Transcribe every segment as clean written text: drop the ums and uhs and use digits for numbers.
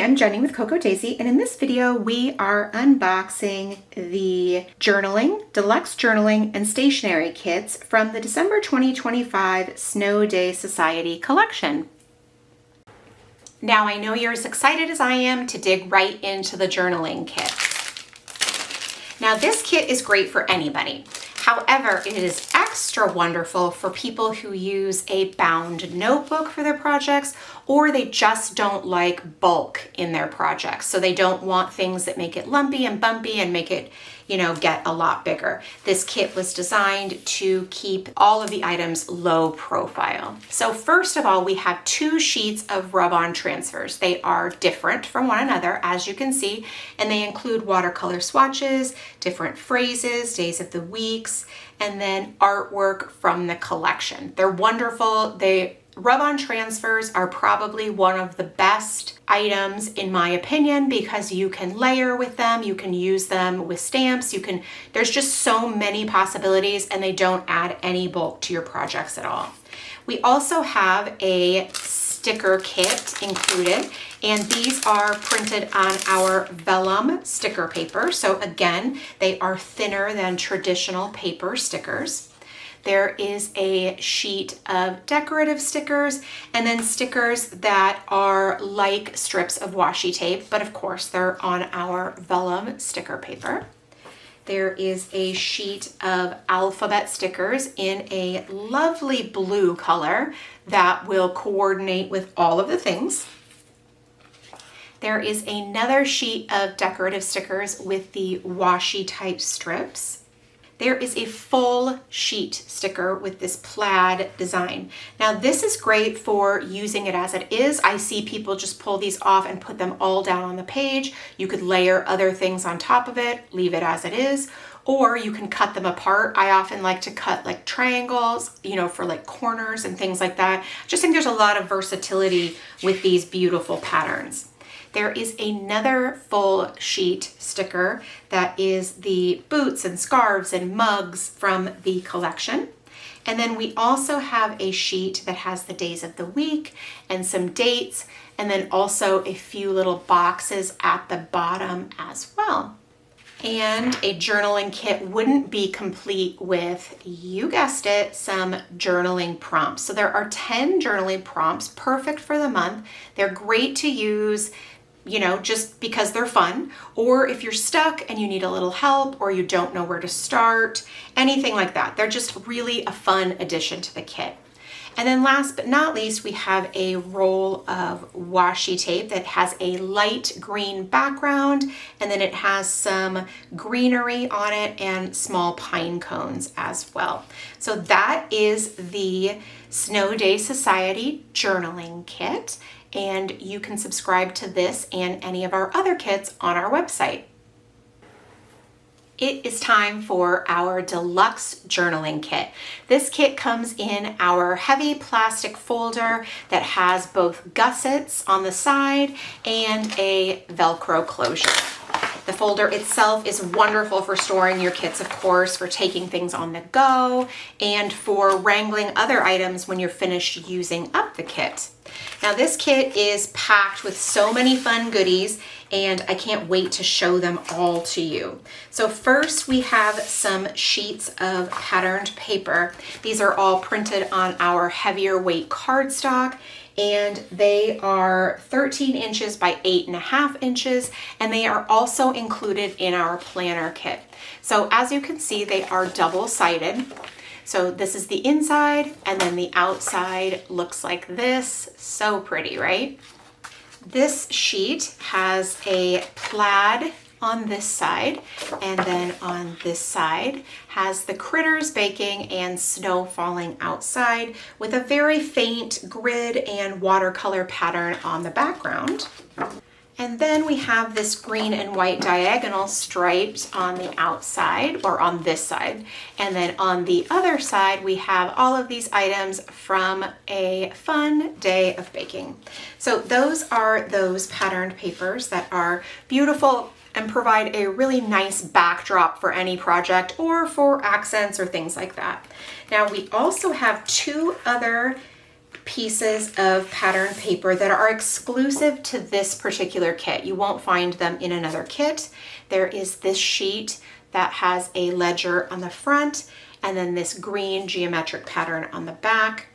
I'm Jenny with Cocoa Daisy, and in this video we are unboxing the Deluxe Journaling and Stationery Kits from the December 2025 Snow Day Society collection. Now I know you're as excited as I am to dig right into the journaling kit. Now this kit is great for anybody. However, it is extra wonderful for people who use a bound notebook for their projects, or they just don't like bulk in their projects. So they don't want things that make it lumpy and bumpy and make it, get a lot bigger. This kit was designed to keep all of the items low profile. So first of all, we have 2 sheets of rub-on transfers. They are different from one another, as you can see, and they include watercolor swatches, different phrases, days of the weeks, and then artwork from the collection. They're wonderful. Rub-on transfers are probably one of the best items in my opinion because you can layer with them, you can use them with stamps, there's just so many possibilities and they don't add any bulk to your projects at all. We also have a sticker kit included, and these are printed on our Vellum sticker paper. So again, they are thinner than traditional paper stickers. There is a sheet of decorative stickers and then stickers that are like strips of washi tape, but of course they're on our Vellum sticker paper. There is a sheet of alphabet stickers in a lovely blue color that will coordinate with all of the things. There is another sheet of decorative stickers with the washi type strips. There is a full sheet sticker with this plaid design. Now this is great for using it as it is. I see people just pull these off and put them all down on the page. You could layer other things on top of it, leave it as it is, or you can cut them apart. I often like to cut like triangles, for like corners and things like that. I just think there's a lot of versatility with these beautiful patterns. There is another full sheet sticker that is the boots and scarves and mugs from the collection. And then we also have a sheet that has the days of the week and some dates, and then also a few little boxes at the bottom as well. And a journaling kit wouldn't be complete with, you guessed it, some journaling prompts. So there are 10 journaling prompts, perfect for the month. They're great to use just because they're fun, or if you're stuck and you need a little help or you don't know where to start, anything like that. They're just really a fun addition to the kit. And then last but not least, we have a roll of washi tape that has a light green background, and then it has some greenery on it and small pine cones as well. So that is the Snow Day Society journaling kit. And you can subscribe to this and any of our other kits on our website. It is time for our Deluxe Journaling Kit. This kit comes in our heavy plastic folder that has both gussets on the side and a Velcro closure. The folder itself is wonderful for storing your kits, of course, for taking things on the go, and for wrangling other items when you're finished using up the kit. Now this kit is packed with so many fun goodies, and I can't wait to show them all to you. So first we have some sheets of patterned paper. These are all printed on our heavier weight cardstock, and they are 13 inches by 8.5 inches, and they are also included in our planner kit. So as you can see, they are double-sided. So this is the inside, and then the outside looks like this. So pretty, right? This sheet has a plaid on this side, and then on this side has the critters baking and snow falling outside with a very faint grid and watercolor pattern on the background. And then we have this green and white diagonal stripes on the outside, or on this side. And then on the other side, we have all of these items from a fun day of baking. So those are those patterned papers that are beautiful and provide a really nice backdrop for any project or for accents or things like that. Now we also have 2 other pieces of pattern paper that are exclusive to this particular kit. You won't find them in another kit. There is this sheet that has a ledger on the front, and then this green geometric pattern on the back.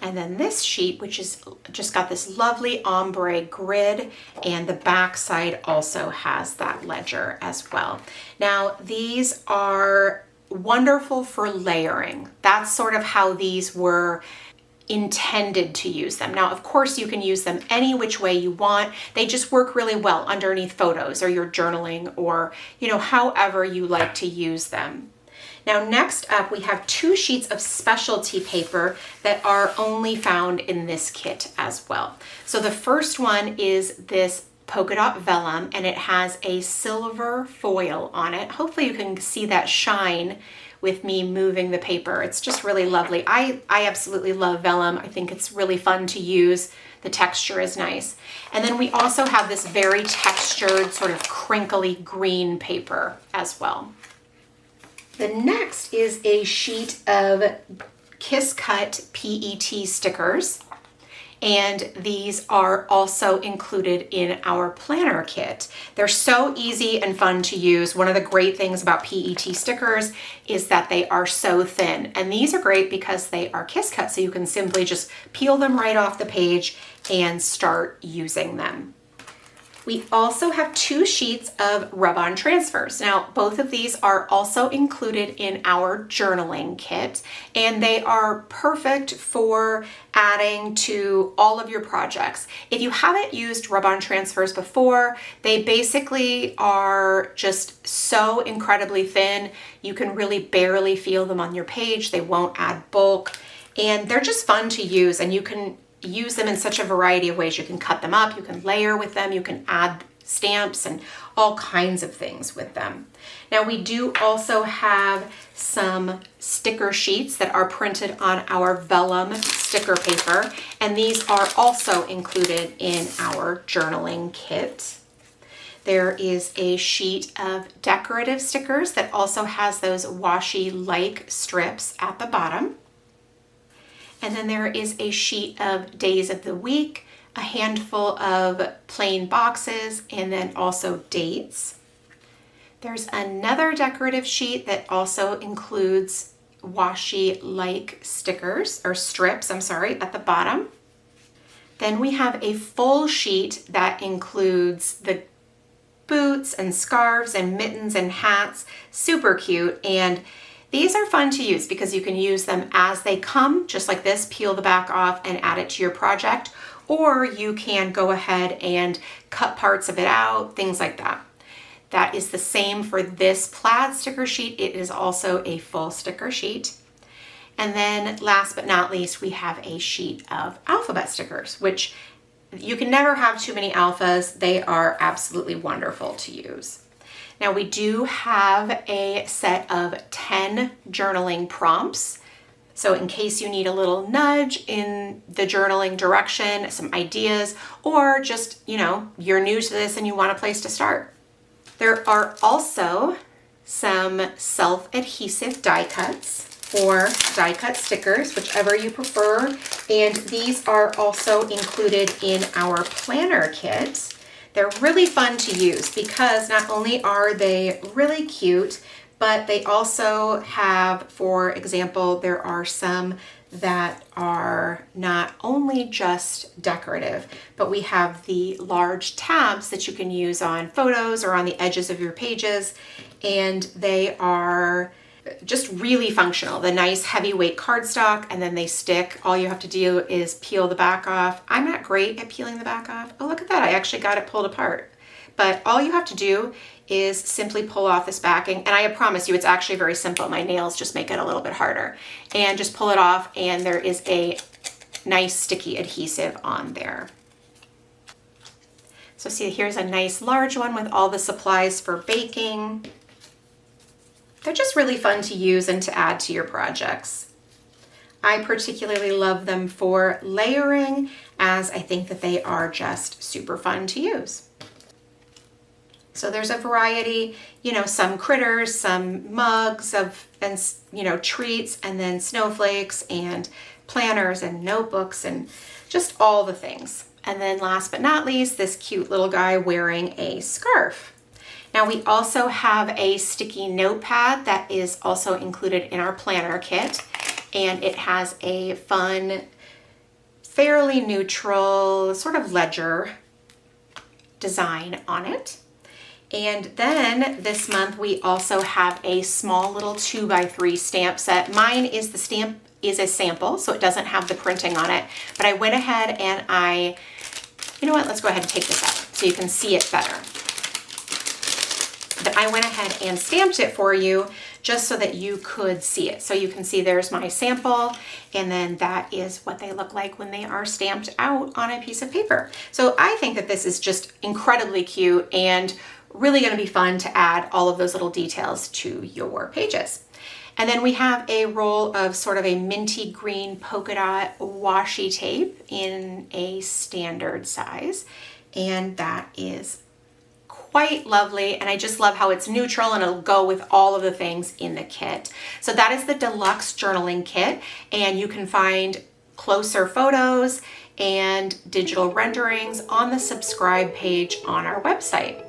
And then this sheet, which is just got this lovely ombre grid, and the back side also has that ledger as well. Now, these are wonderful for layering. That's sort of how these were intended to use them. Now, of course, you can use them any which way you want. They just work really well underneath photos or your journaling or, however you like to use them. Now, next up, we have 2 sheets of specialty paper that are only found in this kit as well. So the first one is this polka dot vellum, and it has a silver foil on it. Hopefully you can see that shine with me moving the paper. It's just really lovely. I absolutely love vellum. I think it's really fun to use. The texture is nice. And then we also have this very textured, sort of crinkly green paper as well. The next is a sheet of Kiss Cut PET stickers, and these are also included in our planner kit. They're so easy and fun to use. One of the great things about PET stickers is that they are so thin, and these are great because they are Kiss Cut, so you can simply just peel them right off the page and start using them. We also have 2 sheets of rub-on transfers. Now, both of these are also included in our journaling kit, and they are perfect for adding to all of your projects. If you haven't used rub-on transfers before, they basically are just so incredibly thin. You can really barely feel them on your page. They won't add bulk, and they're just fun to use, and you can use them in such a variety of ways. You can cut them up, you can layer with them, you can add stamps and all kinds of things with them. Now, we do also have some sticker sheets that are printed on our vellum sticker paper, and these are also included in our journaling kit. There is a sheet of decorative stickers that also has those washi-like strips at the bottom. And then there is a sheet of days of the week, a handful of plain boxes, and then also dates. There's another decorative sheet that also includes washi-like stickers, or strips, at the bottom. Then we have a full sheet that includes the boots and scarves and mittens and hats. Super cute. And these are fun to use because you can use them as they come, just like this, peel the back off and add it to your project, or you can go ahead and cut parts of it out, things like that. That is the same for this plaid sticker sheet. It is also a full sticker sheet. And then last but not least, we have a sheet of alphabet stickers, which you can never have too many alphas. They are absolutely wonderful to use. Now, we do have a set of 10 journaling prompts. So in case you need a little nudge in the journaling direction, some ideas, or just, you're new to this and you want a place to start. There are also some self-adhesive die cuts or die cut stickers, whichever you prefer. And these are also included in our planner kit. They're really fun to use because not only are they really cute, but they also have, for example, there are some that are not only just decorative, but we have the large tabs that you can use on photos or on the edges of your pages, and they are just really functional. The nice heavyweight cardstock, and then they stick. All you have to do is peel the back off. I'm not great at peeling the back off. Oh, look at that. I actually got it pulled apart. But all you have to do is simply pull off this backing, and I promise you it's actually very simple. My nails just make it a little bit harder. And just pull it off, and there is a nice sticky adhesive on there. So see, here's a nice large one with all the supplies for baking. They're just really fun to use and to add to your projects. I particularly love them for layering, as I think that they are just super fun to use. So there's a variety, some critters, some mugs and treats, and then snowflakes and planners and notebooks and just all the things. And then last but not least, this cute little guy wearing a scarf. Now we also have a sticky notepad that is also included in our planner kit, and it has a fun, fairly neutral sort of ledger design on it. And then this month we also have a small little 2x3 stamp set. Mine is the stamp is a sample, so it doesn't have the printing on it, but I went ahead and you know what, let's go ahead and take this out so you can see it better. But I went ahead and stamped it for you just so that you could see it. So you can see there's my sample, and then that is what they look like when they are stamped out on a piece of paper. So I think that this is just incredibly cute and really going to be fun to add all of those little details to your pages. And then we have a roll of sort of a minty green polka dot washi tape in a standard size, and that is quite lovely, and I just love how it's neutral and it'll go with all of the things in the kit. So that is the Deluxe Journaling Kit, and you can find closer photos and digital renderings on the subscribe page on our website.